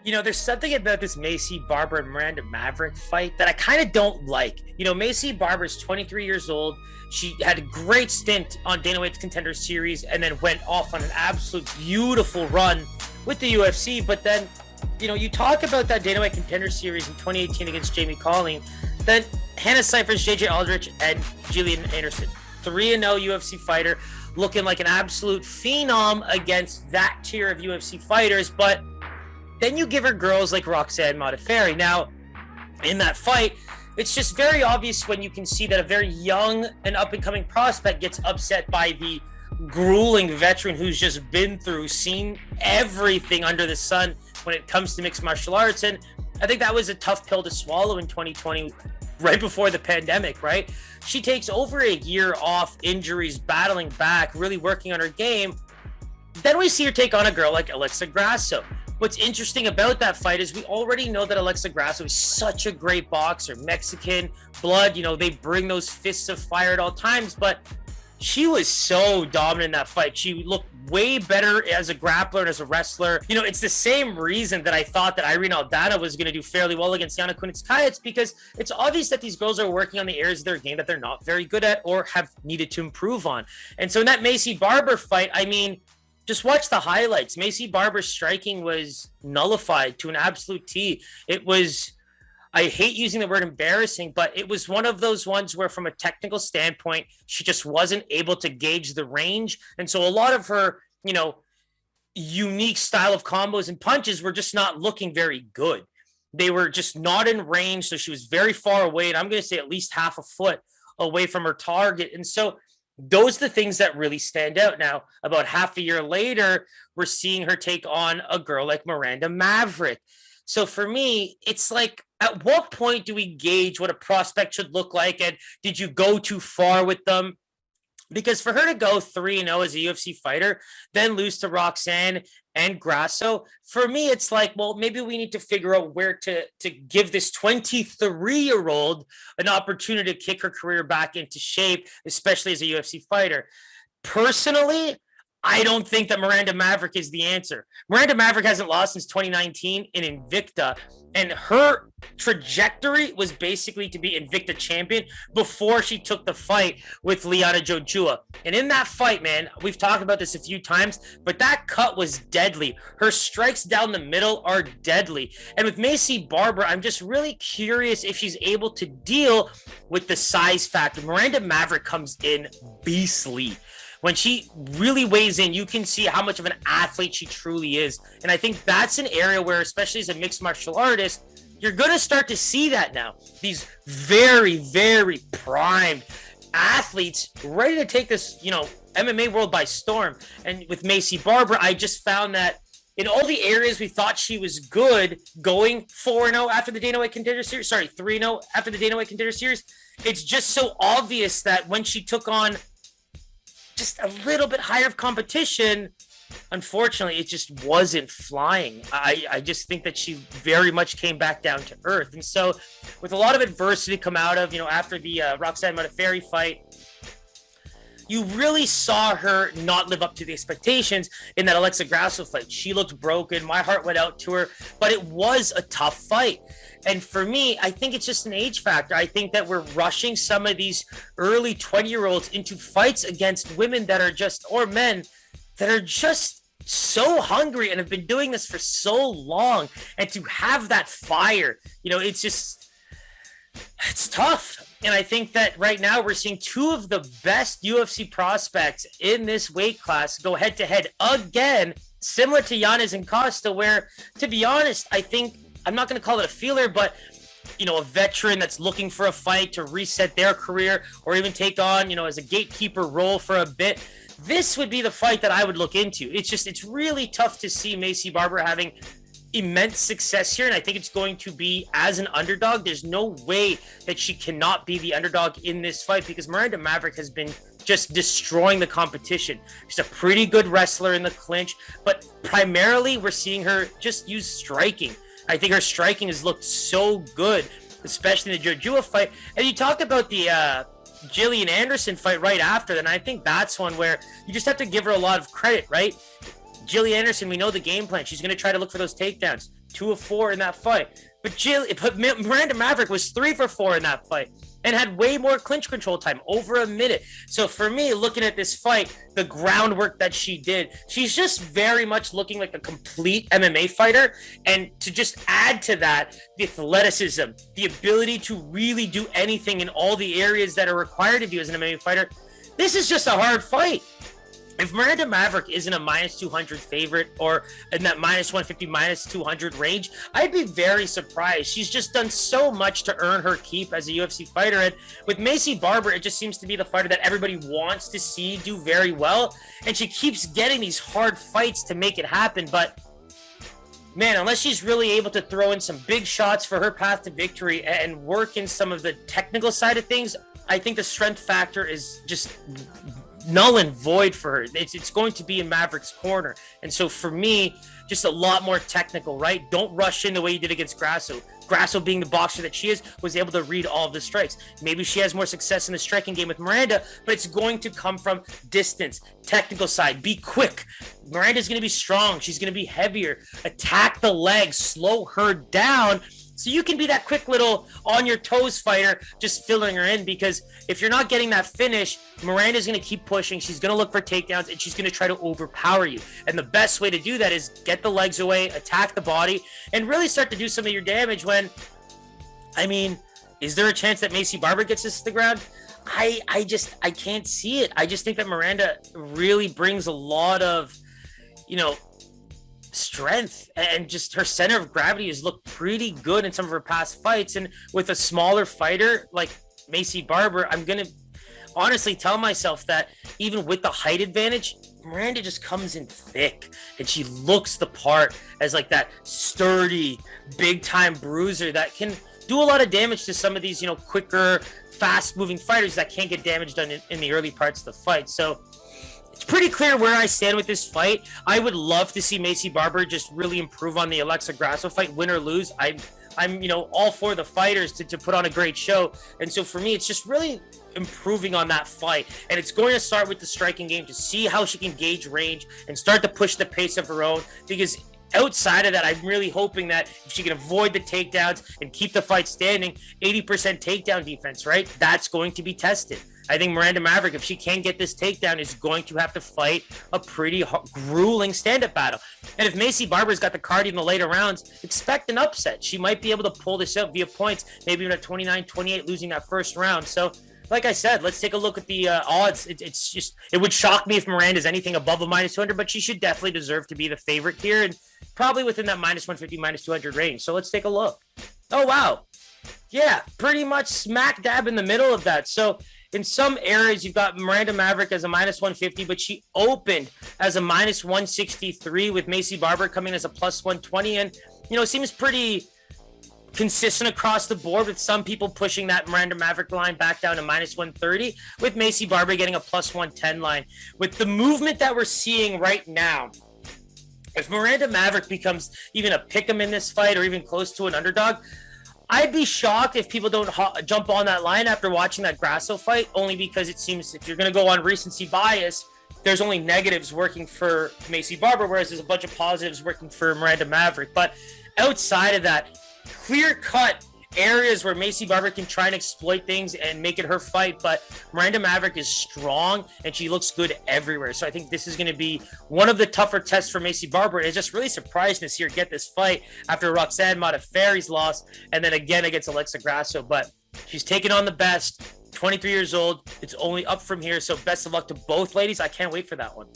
There's something about this Maycee Barber and Miranda Maverick fight that I kind of don't like. Maycee Barber's 23 years old. She had a great stint on Dana White's Contender Series and then went off on an absolute beautiful run with the UFC. But then, you talk about that Dana White Contender Series in 2018 against Jamie Colling, then Hannah Cifers, JJ Aldrich, and Gillian Anderson. 3-0 UFC fighter, looking like an absolute phenom against that tier of UFC fighters. But then you give her girls like Roxanne Modafferi. Now, in that fight, it's just very obvious when you can see that a very young and up-and-coming prospect gets upset by the grueling veteran who's just been through, seen everything under the sun when it comes to mixed martial arts. And I think that was a tough pill to swallow in 2020, right before the pandemic, right? She takes over a year off, injuries, battling back, really working on her game. Then we see her take on a girl like Alexa Grasso. What's interesting about that fight is we already know that Alexa Grasso is such a great boxer, Mexican blood, they bring those fists of fire at all times, but she was so dominant in that fight. She looked way better as a grappler and as a wrestler. It's the same reason that I thought that Irene Aldana was going to do fairly well against Yana Kunitskaya. It's because it's obvious that these girls are working on the areas of their game that they're not very good at or have needed to improve on. And so in that Maycee Barber fight, just watch the highlights. Maycee Barber's striking was nullified to an absolute T. It was, I hate using the word embarrassing, but it was one of those ones where from a technical standpoint, she just wasn't able to gauge the range. And so a lot of her, unique style of combos and punches were just not looking very good. They were just not in range. So she was very far away. And I'm going to say at least half a foot away from her target. And so those are the things that really stand out. Now, about half a year later, we're seeing her take on a girl like Miranda Maverick. So for me, it's like, at what point do we gauge what a prospect should look like? And did you go too far with them? Because for her to go 3-0 as a UFC fighter, then lose to Roxanne and Grasso, for me, it's like, well, maybe we need to figure out where to give this 23-year-old an opportunity to kick her career back into shape, especially as a UFC fighter. Personally, I don't think that Miranda Maverick is the answer. Miranda Maverick hasn't lost since 2019 in Invicta, and her trajectory was basically to be Invicta champion before she took the fight with Liana Jojua. And in that fight, man, we've talked about this a few times, but that cut was deadly. Her strikes down the middle are deadly. And with Maycee Barber, I'm just really curious if she's able to deal with the size factor. Miranda Maverick comes in beastly. When she really weighs in, you can see how much of an athlete she truly is. And I think that's an area where, especially as a mixed martial artist, you're going to start to see that now. These very, very primed athletes ready to take this, MMA world by storm. And with Maycee Barber, I just found that in all the areas we thought she was good, going 4-0 after the Dana White Contender Series, 3-0 after the Dana White Contender Series, it's just so obvious that when she took on just a little bit higher of competition, unfortunately, it just wasn't flying. I just think that she very much came back down to earth. And so with a lot of adversity come out of, after the Roxanne Modafferi fight, you really saw her not live up to the expectations in that Alexa Grasso fight. She looked broken. My heart went out to her, but it was a tough fight. And for me, I think it's just an age factor. I think that we're rushing some of these early 20-year-olds into fights against women that are just, or men that are just so hungry and have been doing this for so long. And to have that fire, it's tough. And I think that right now we're seeing two of the best UFC prospects in this weight class go head-to-head again, similar to Yanez and Costa, where, to be honest, I think, I'm not going to call it a feeler, but, a veteran that's looking for a fight to reset their career or even take on, as a gatekeeper role for a bit. This would be the fight that I would look into. It's really tough to see Maycee Barber having immense success here, and I think it's going to be as an underdog. There's no way that she cannot be the underdog in this fight because Miranda Maverick has been just destroying the competition. She's a pretty good wrestler in the clinch, but primarily we're seeing her just use striking. I think her striking has looked so good, especially in the Jojua fight. And you talk about the Gillian Anderson fight right after, and I think that's one where you just have to give her a lot of credit, right? Jilly Anderson, we know the game plan. She's going to try to look for those takedowns. 2 of 4 in that fight. But Miranda Maverick was 3 for 4 in that fight and had way more clinch control time, over a minute. So for me, looking at this fight, the groundwork that she did, she's just very much looking like a complete MMA fighter. And to just add to that, the athleticism, the ability to really do anything in all the areas that are required of you as an MMA fighter, this is just a hard fight. If Miranda Maverick isn't a minus 200 favorite or in that minus 150, minus 200 range, I'd be very surprised. She's just done so much to earn her keep as a UFC fighter. And with Maycee Barber, it just seems to be the fighter that everybody wants to see do very well. And she keeps getting these hard fights to make it happen. But man, unless she's really able to throw in some big shots for her path to victory and work in some of the technical side of things, I think the strength factor is just null and void for her. It's going to be in Maverick's corner. And so for me, just a lot more technical, right? Don't rush in the way you did against Grasso. Grasso, being the boxer that she is, was able to read all of the strikes. Maybe she has more success in the striking game with Miranda, but it's going to come from distance, technical side, be quick. Miranda's going to be strong. She's going to be heavier. Attack the legs, slow her down, so you can be that quick little on your toes fighter, just filling her in, because if you're not getting that finish, Miranda's going to keep pushing. She's going to look for takedowns, and she's going to try to overpower you. And the best way to do that is get the legs away, attack the body, and really start to do some of your damage when, I mean, is there a chance that Maycee Barber gets this to the ground? I can't see it. I just think that Miranda really brings a lot of, strength, and just her center of gravity has looked pretty good in some of her past fights. And with a smaller fighter like Maycee Barber, I'm gonna honestly tell myself that even with the height advantage, Miranda just comes in thick and she looks the part as like that sturdy, big time bruiser that can do a lot of damage to some of these, quicker, fast moving fighters that can't get damage done in the early parts of the fight. So it's pretty clear where I stand with this fight. I would love to see Maycee Barber just really improve on the Alexa Grasso fight, win or lose. I'm all for the fighters to put on a great show. And so for me, it's just really improving on that fight. And it's going to start with the striking game to see how she can gauge range and start to push the pace of her own. Because outside of that, I'm really hoping that if she can avoid the takedowns and keep the fight standing, 80% takedown defense, right? That's going to be tested. I think Miranda Maverick, if she can't get this takedown, is going to have to fight a pretty grueling stand-up battle. And if Maycee Barber's got the cardio in the later rounds, expect an upset. She might be able to pull this out via points, maybe even at 29-28, losing that first round. So, like I said, let's take a look at the odds. It would shock me if Miranda's anything above a minus 200, but she should definitely deserve to be the favorite here, and probably within that minus 150, minus 200 range. So let's take a look. Oh, wow. Yeah, pretty much smack dab in the middle of that. So in some areas, you've got Miranda Maverick as a minus 150, but she opened as a minus 163 with Maycee Barber coming as a plus 120. And, it seems pretty consistent across the board, with some people pushing that Miranda Maverick line back down to minus 130, with Maycee Barber getting a plus 110 line. With the movement that we're seeing right now, if Miranda Maverick becomes even a pick'em in this fight or even close to an underdog, I'd be shocked if people don't jump on that line after watching that Grasso fight, only because it seems if you're going to go on recency bias, there's only negatives working for Maycee Barber, whereas there's a bunch of positives working for Miranda Maverick. But outside of that, clear-cut areas where Maycee Barber can try and exploit things and make it her fight, but Miranda Maverick is strong and she looks good everywhere. So I think this is going to be one of the tougher tests for Maycee Barber. It's just really surprising to see her get this fight after Roxanne Modafferi's loss and then again against Alexa Grasso. But she's taken on the best, 23 years old. It's only up from here. So best of luck to both ladies. I can't wait for that one.